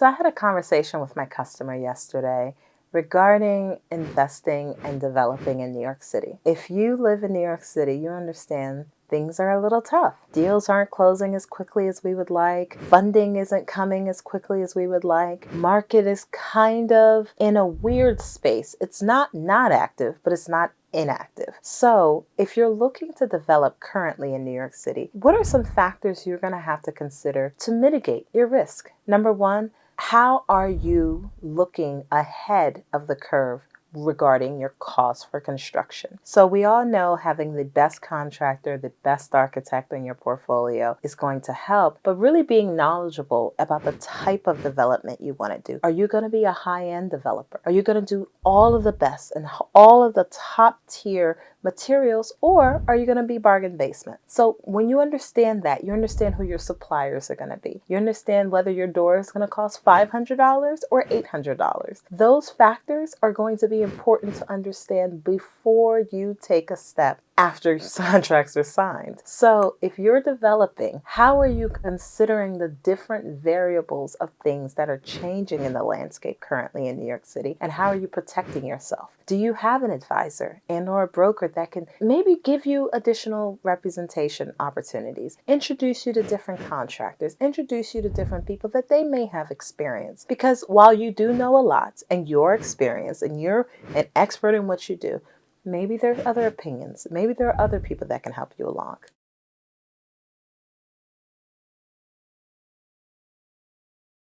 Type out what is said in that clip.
So I had a conversation with my customer yesterday regarding investing and developing in New York City. If you live in New York City, you understand things are a little tough. Deals aren't closing as quickly as we would like. Funding isn't coming as quickly as we would like. Market is kind of in a weird space. It's not active, but it's not inactive. So if you're looking to develop currently in New York City, what are some factors you're going to have to consider to mitigate your risk? Number one, how are you looking ahead of the curve regarding your cost for construction? So we all know having the best contractor, the best architect in your portfolio is going to help, but really being knowledgeable about the type of development you want to do. Are you going to be a high-end developer? Are you going to do all of the best and all of the top tier materials, or are you going to be bargain basement? So when you understand that, you understand who your suppliers are going to be. You understand whether your door is going to cost $500 or $800. Those factors are going to be important to understand before you take a step after contracts are signed. So if you're developing, how are you considering the different variables of things that are changing in the landscape currently in New York City? And how are you protecting yourself? Do you have an advisor and or a broker that can maybe give you additional representation opportunities, introduce you to different contractors, introduce you to different people that they may have experience? Because while you do know a lot and you're experienced and you're an expert in what you do, maybe there are other opinions. Maybe there are other people that can help you along.